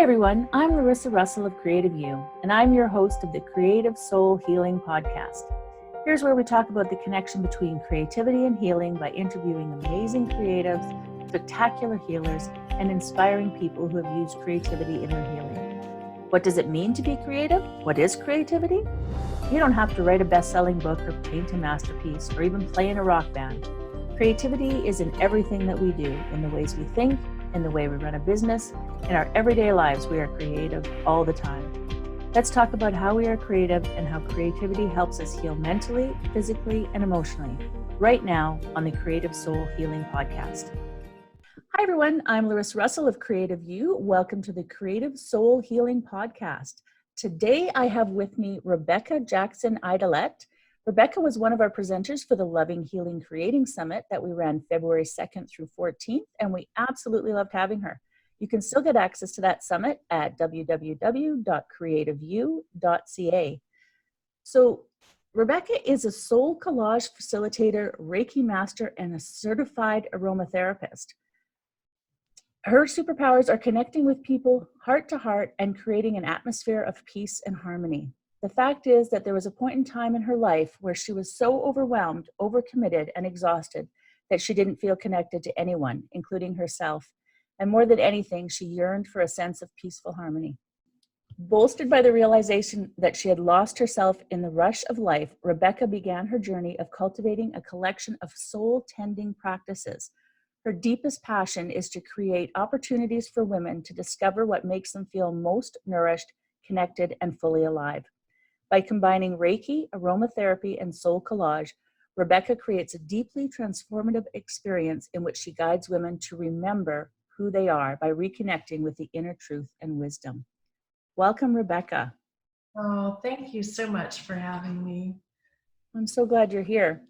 Hi everyone, I'm Larissa Russell of Creative You, and I'm your host of the Creative Soul Healing Podcast. Here's where we talk about the connection between creativity and healing by interviewing amazing creatives, spectacular healers, and inspiring people who have used creativity in their healing. What does it mean to be creative? What is creativity? You don't have to write a best-selling book or paint a masterpiece or even play in a rock band. Creativity is in everything that we do, in the ways we think, in the way we run a business. In our everyday lives, we are creative all the time. Let's talk about how we are creative and how creativity helps us heal mentally, physically, and emotionally, right now on the Creative Soul Healing Podcast. Hi everyone, I'm Larissa Russell of Creative You. Welcome to the Creative Soul Healing Podcast. Today I have with me Rebecca Jackson Aydelette. Rebecca was one of our presenters for the Loving, Healing, Creating Summit that we ran February 2nd through 14th, and we absolutely loved having her. You can still get access to that summit at www.creativeyou.ca. So Rebecca is a SoulCollage facilitator, Reiki Master, and a certified aromatherapist. Her superpowers are connecting with people heart to heart and creating an atmosphere of peace and harmony. The fact is that there was a point in time in her life where she was so overwhelmed, overcommitted, and exhausted that she didn't feel connected to anyone, including herself. And more than anything, she yearned for a sense of peaceful harmony. Bolstered by the realization that she had lost herself in the rush of life, Rebecca began her journey of cultivating a collection of soul-tending practices. Her deepest passion is to create opportunities for women to discover what makes them feel most nourished, connected, and fully alive. By combining Reiki, aromatherapy, and SoulCollage, Rebecca creates a deeply transformative experience in which she guides women to remember who they are by reconnecting with the inner truth and wisdom. Welcome, Rebecca. Oh, thank you so much for having me. I'm so glad you're here.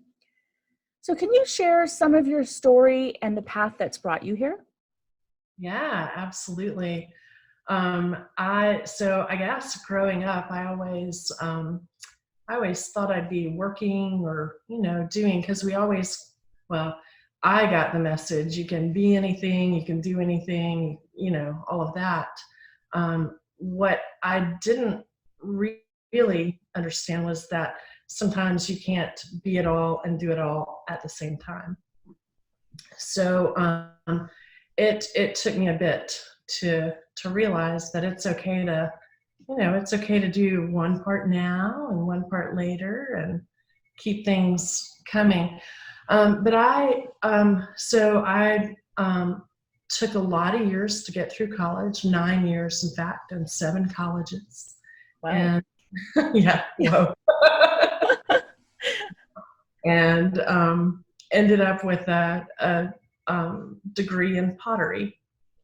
So can you share some of your story and the path that's brought you here? Yeah, absolutely. I guess growing up, I always thought I'd be working or, doing, because I got the message, you can be anything, you can do anything, all of that. What I didn't really understand was that sometimes you can't be it all and do it all at the same time. So it took me a bit to realize that it's okay to, it's okay to do one part now and one part later and keep things coming. But I took a lot of years to get through college, 9 years, in fact, and 7 colleges. Wow. And yeah, whoa. And ended up with a degree in pottery.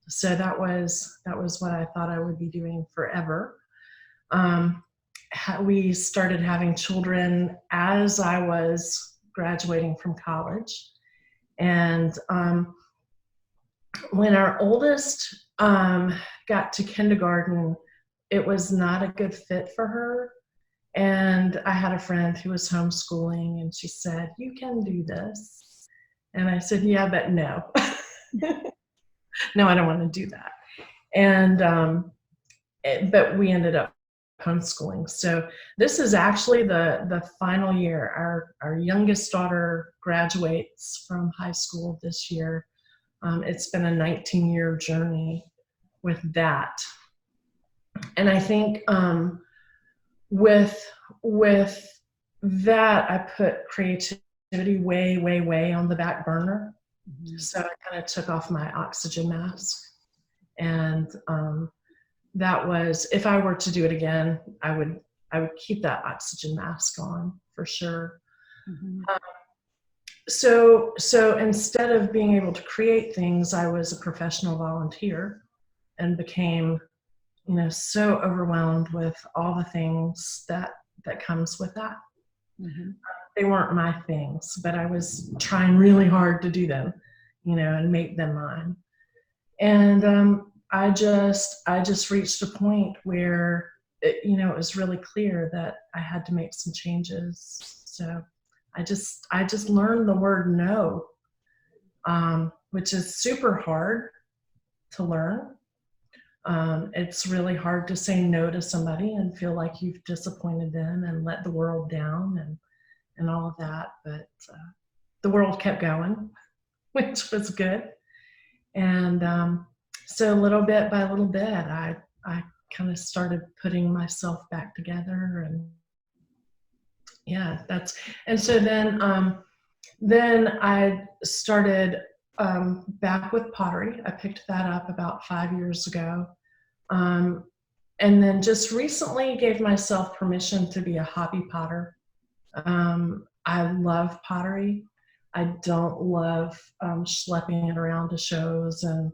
So that was what I thought I would be doing forever. We started having children as I was graduating from college. And when our oldest got to kindergarten, it was not a good fit for her. And I had a friend who was homeschooling, and she said, "You can do this." And I said, "Yeah, but no." No, I don't want to do that. And but we ended up homeschooling. So this is actually the final year. Our youngest daughter graduates from high school this year. It's been a 19-year journey with that. And I think with that, I put creativity way, way, way on the back burner. Mm-hmm. So I kind of took off my oxygen mask. And that was, if I were to do it again, I would keep that oxygen mask on for sure. Mm-hmm. So instead of being able to create things, I was a professional volunteer and became, so overwhelmed with all the things that comes with that. Mm-hmm. They weren't my things, but I was trying really hard to do them, and make them mine. And I just reached a point where it was really clear that I had to make some changes. So I just learned the word no, which is super hard to learn. It's really hard to say no to somebody and feel like you've disappointed them and let the world down and all of that. But the world kept going, which was good. And so little bit by little bit, I kind of started putting myself back together. And yeah, and so then I started back with pottery. I picked that up about 5 years ago. And then just recently gave myself permission to be a hobby potter. I love pottery. I don't love schlepping it around to shows and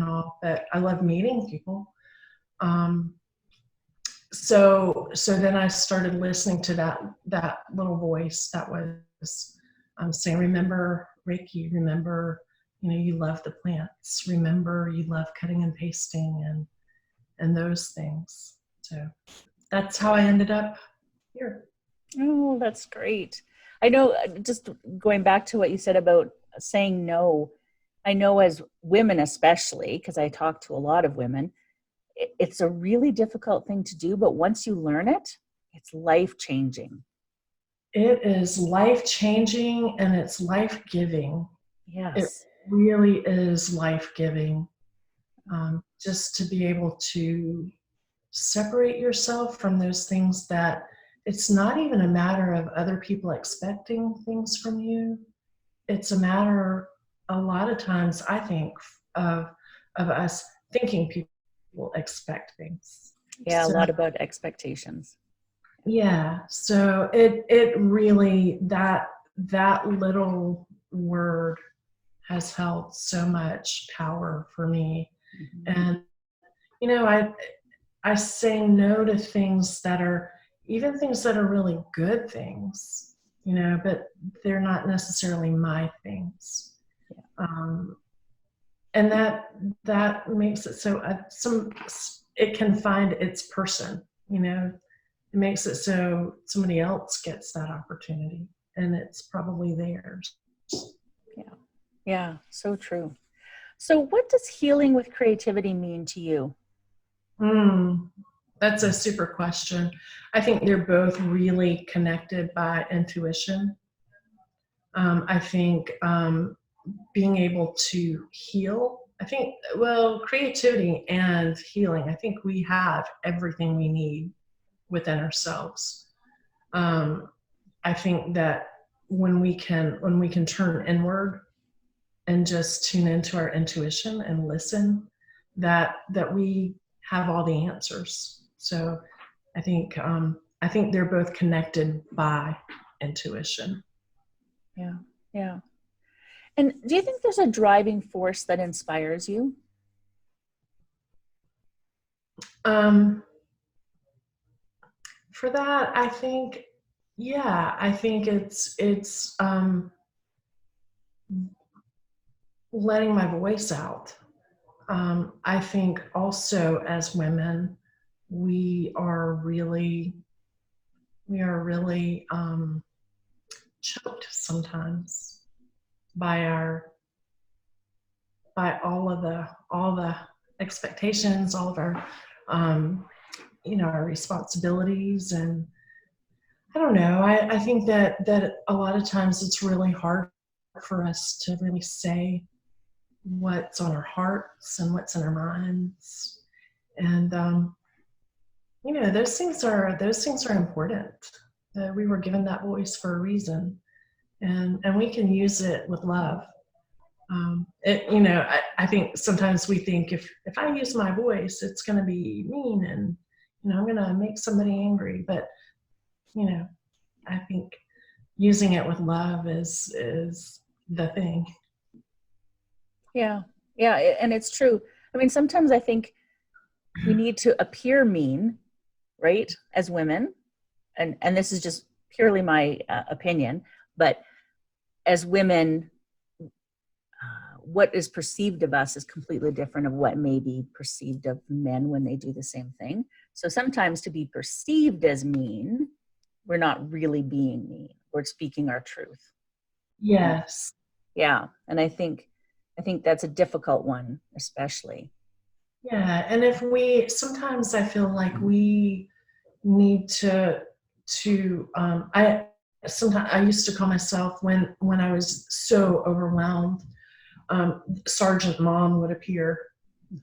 all, but I love meeting people. So then I started listening to that little voice that was saying, remember Reiki, remember, you love the plants, remember you love cutting and pasting and those things. So that's how I ended up here. Oh, that's great. I know, just going back to what you said about saying no, I know as women especially, because I talk to a lot of women, it's a really difficult thing to do, but once you learn it, it's life-changing. It is life-changing and it's life-giving. Yes. It really is life-giving. Just to be able to separate yourself from those things that it's not even a matter of other people expecting things from you. It's a matter, a lot of times, I think, of us thinking people will expect things. Yeah, So, a lot about expectations. yeah, so it really, that little word has held so much power for me. And I say no to things that are, even things that are really good things, but they're not necessarily my things. And that makes it so it can find its person, it makes it so somebody else gets that opportunity and it's probably theirs. Yeah, so true. So what does healing with creativity mean to you? That's a super question. I think they're both really connected by intuition. I think being able to heal, creativity and healing, I think we have everything we need within ourselves. I think that when we can turn inward and just tune into our intuition and listen, that we have all the answers. So I think they're both connected by intuition. Yeah. And do you think there's a driving force that inspires you? For that, I think it's letting my voice out. I think also as women, we are really choked sometimes by all the expectations, all of our our responsibilities. And I don't know, I think that a lot of times it's really hard for us to really say what's on our hearts and what's in our minds. And those things are important. We were given that voice for a reason, and we can use it with love. I think sometimes we think if I use my voice, it's going to be mean and I'm going to make somebody angry. But I think using it with love is the thing. Yeah, and it's true. I mean, sometimes I think we need to appear mean, right, as women, and this is just purely my opinion, but as women, what is perceived of us is completely different of what may be perceived of men when they do the same thing. So sometimes to be perceived as mean, we're not really being mean. We're speaking our truth. Yes. Yeah, and I think that's a difficult one, especially. Yeah, and if we sometimes I feel like we need I sometimes I used to call myself when I was so overwhelmed, Sergeant Mom would appear,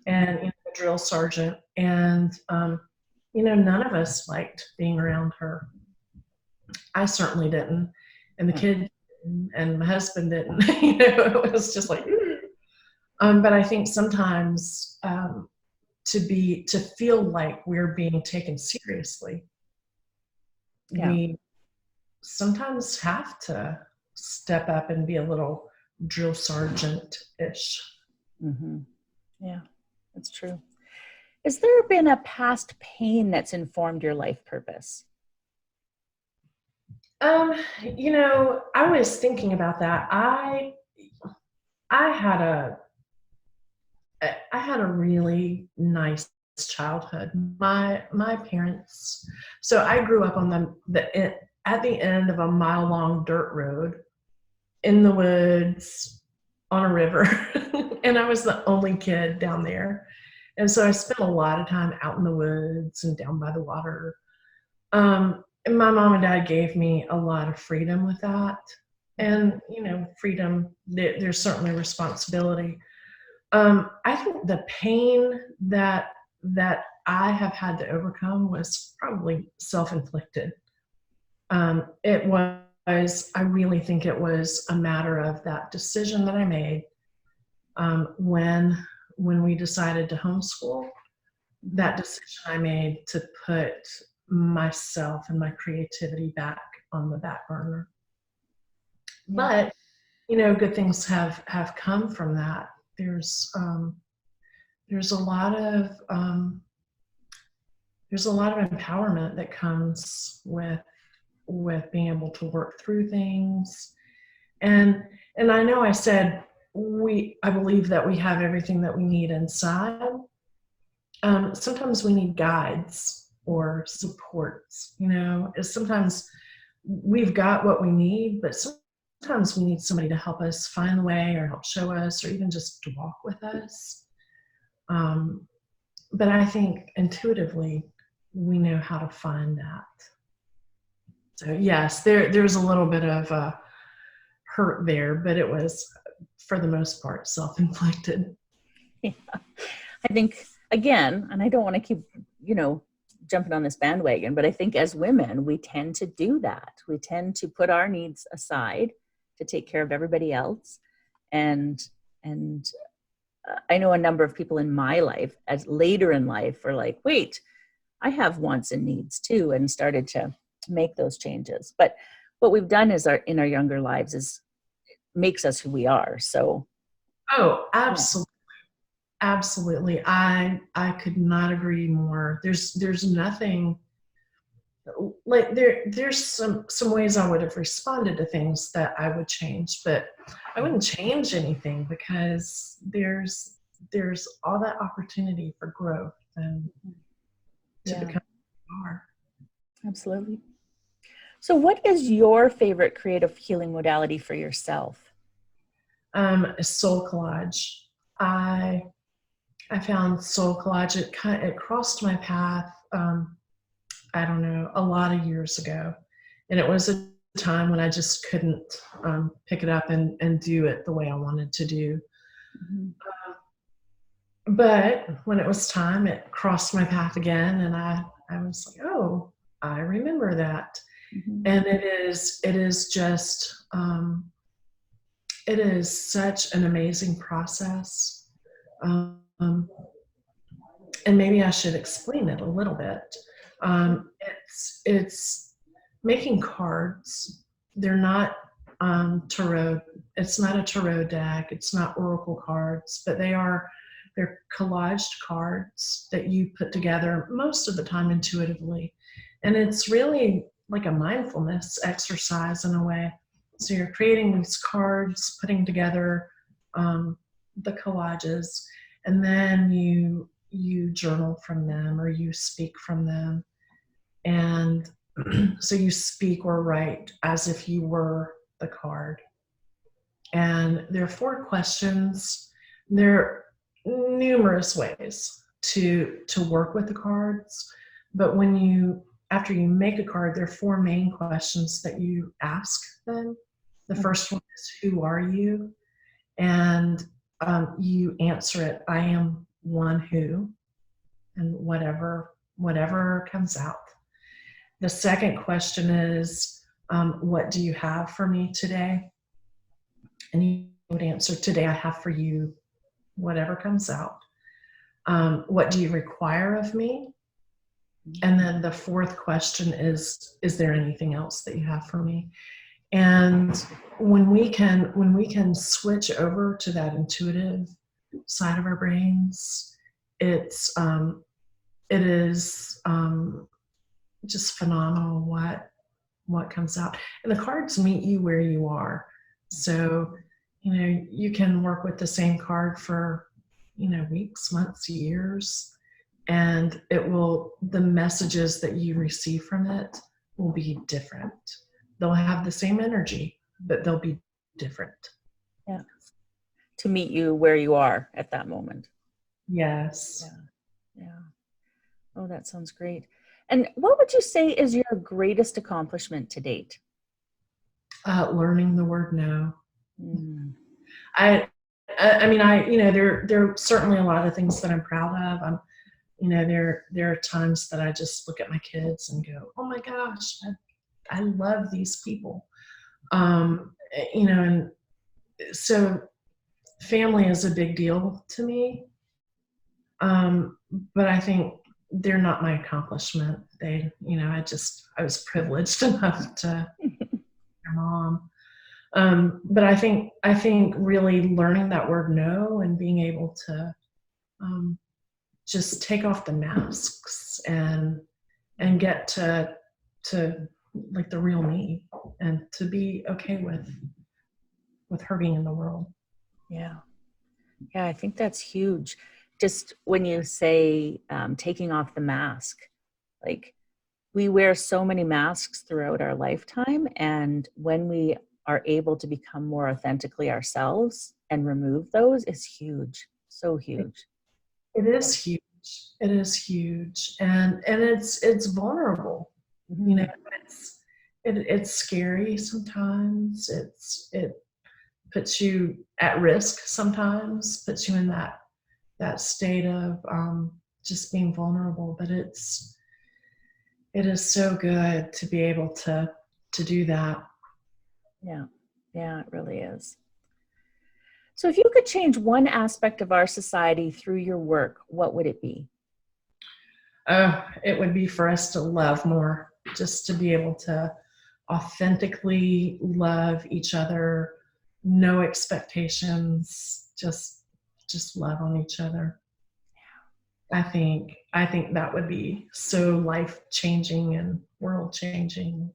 and the drill sergeant, and none of us liked being around her. I certainly didn't, and the kid didn't, and my husband didn't. It was just like, but I think sometimes to feel like we're being taken seriously, Yeah. we sometimes have to step up and be a little drill sergeant-ish. Mm-hmm. Yeah, that's true. Has there been a past pain that's informed your life purpose? I was thinking about that. I had a I had a really nice childhood. My parents. So I grew up on at the end of a mile-long dirt road in the woods on a river, and I was the only kid down there. And so I spent a lot of time out in the woods and down by the water. And my mom and dad gave me a lot of freedom with that. And, freedom, there's certainly responsibility. I think the pain that I have had to overcome was probably self-inflicted. It was, I really think it was a matter of that decision that I made when we decided to homeschool. That decision I made to put myself and my creativity back on the back burner. Yeah. But good things have come from that. There's a lot of empowerment that comes with being able to work through things. And I know I said I believe that we have everything that we need inside. Sometimes we need guides or supports. Sometimes we've got what we need, but sometimes we need somebody to help us find the way or help show us or even just to walk with us. But I think intuitively we know how to find that. So yes, there's a little bit of a hurt there, but it was for the most part self-inflicted. Yeah. I think, again, and I don't want to keep, jumping on this bandwagon, but I think as women, we tend to do that. We tend to put our needs aside to take care of everybody else. And I know a number of people in my life, as later in life, are like, wait, I have wants and needs too, and started to make those changes. But what we've done is in our younger lives is makes us who we are. So, oh, absolutely. Absolutely. I could not agree more. There's nothing like there's some ways I would have responded to things that I would change, but I wouldn't change anything because there's all that opportunity for growth and to become who you are. Absolutely. So what is your favorite creative healing modality for yourself? SoulCollage. I found SoulCollage. It crossed my path. I don't know, a lot of years ago, and it was a time when I just couldn't pick it up and do it the way I wanted to do. Mm-hmm. But when it was time, it crossed my path again, and I was like, oh, I remember that. Mm-hmm. And it is just it is such an amazing process. And maybe I should explain it a little bit. It's making cards. They're not tarot. It's not a tarot deck. It's not oracle cards, but they're collaged cards that you put together most of the time intuitively. And it's really like a mindfulness exercise in a way. So you're creating these cards, putting together the collages, and then you journal from them or you speak from them. And so you speak or write as if you were the card. And there are 4 questions. There are numerous ways to work with the cards. But after you make a card, there are 4 main questions that you ask them. The first one is, who are you? And you answer it, I am one who, and whatever comes out. The second question is, what do you have for me today? And you would answer, today I have for you whatever comes out. What do you require of me? And then the fourth question is there anything else that you have for me? And when we can switch over to that intuitive side of our brains, it is just phenomenal what comes out. And the cards meet you where you are. So, you can work with the same card for, weeks, months, years, and the messages that you receive from it will be different. They'll have the same energy, but they'll be different. Yeah. To meet you where you are at that moment. Yes. Yeah. Oh, that sounds great. And what would you say is your greatest accomplishment to date? Learning the word no. Mm. I mean, there are certainly a lot of things that I'm proud of. There are times that I just look at my kids and go, oh my gosh, I love these people. And so family is a big deal to me. But I think they're not my accomplishment. I was privileged enough to their mom. But I think really learning that word no and being able to just take off the masks and get to like the real me, and to be okay with her being in the world. Yeah, I think that's huge. Just when you say taking off the mask, like we wear so many masks throughout our lifetime, and when we are able to become more authentically ourselves and remove those is huge. So huge. It is huge. It is huge, and it's vulnerable. Mm-hmm. It's scary sometimes. It puts you at risk sometimes. Puts you in that state of just being vulnerable. But it is so good to be able to do that. Yeah, it really is. So if you could change one aspect of our society through your work, what would it be? It would be for us to love more, just to be able to authentically love each other, no expectations, just love on each other. I think that would be so life-changing and world-changing.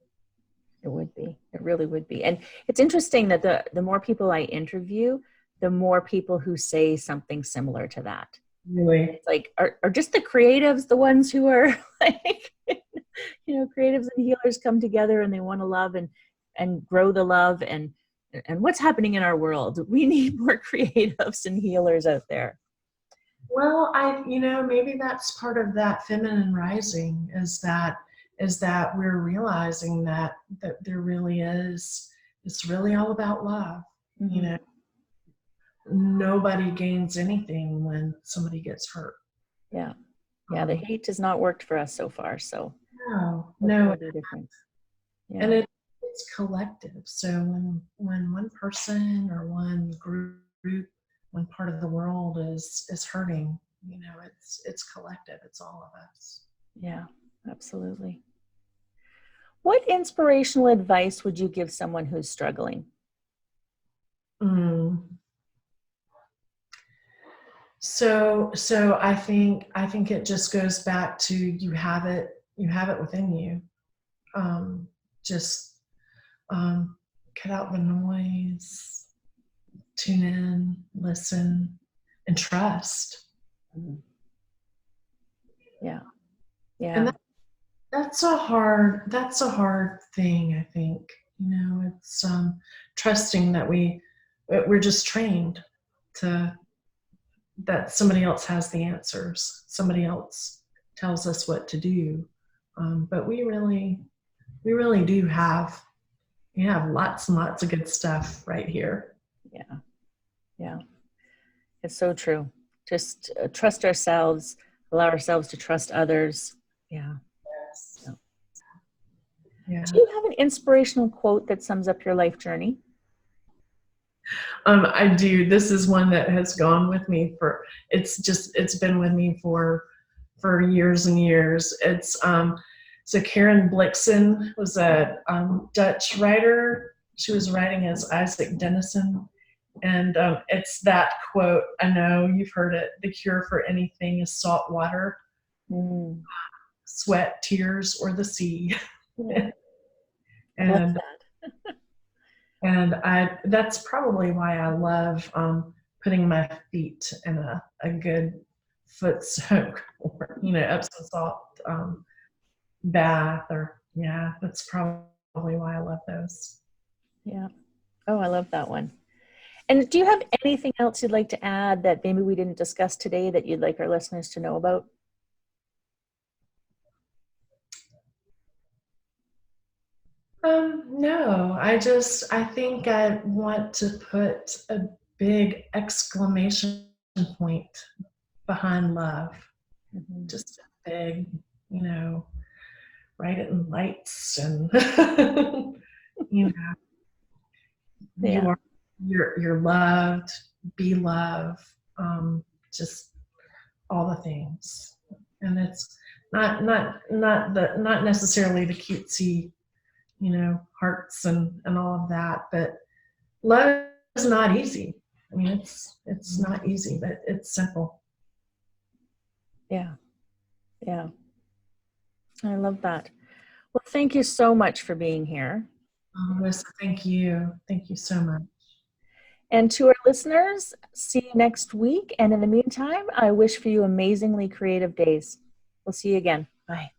It would be. It really would be. And it's interesting that the more people I interview, the more people who say something similar to that. Really? It's like, are just the creatives the ones who are like, creatives and healers come together and they want to love and grow the love and what's happening in our world? We need more creatives and healers out there. Well, maybe that's part of that feminine rising is that we're realizing that there really is, it's really all about love. Mm-hmm. Nobody gains anything when somebody gets hurt. Yeah. The hate has not worked for us so far. So no. Difference. Yeah. And it's collective. So when one person or one group, one part of the world is hurting, it's collective. It's all of us. Yeah, absolutely. What inspirational advice would you give someone who's struggling? So I think it just goes back to you have it within you. Just cut out the noise, tune in, listen, and trust. Yeah. And that's a hard thing, I think. It's trusting that we're just trained to that somebody else has the answers. Somebody else tells us what to do. But we really do have lots and lots of good stuff right here. Yeah. Yeah. It's so true. Just trust ourselves, allow ourselves to trust others. Yeah. Yes. Yeah. Yeah. Do you have an inspirational quote that sums up your life journey? I do. This is one that has gone with me it's been with me for years and years. So Karen Blixen was a Dutch writer. She was writing as Isaac Dennison. And it's that quote. I know you've heard it. The cure for anything is salt water, sweat, tears, or the sea. Yeah. and that's probably why I love putting my feet in a good foot soak or Epsom salt bath, or that's probably why I love those. Yeah. Oh, I love that one. And do you have anything else you'd like to add that maybe we didn't discuss today that you'd like our listeners to know about? No, I think I want to put a big exclamation point behind love. Mm-hmm. Just a big, write it in lights and, Yeah. you're loved, be love, just all the things. And it's not necessarily the cutesy, hearts and all of that, but love is not easy. I mean, it's not easy, but it's simple. Yeah. Yeah. I love that. Well, thank you so much for being here. Melissa, thank you. Thank you so much. And to our listeners, see you next week. And in the meantime, I wish for you amazingly creative days. We'll see you again. Bye.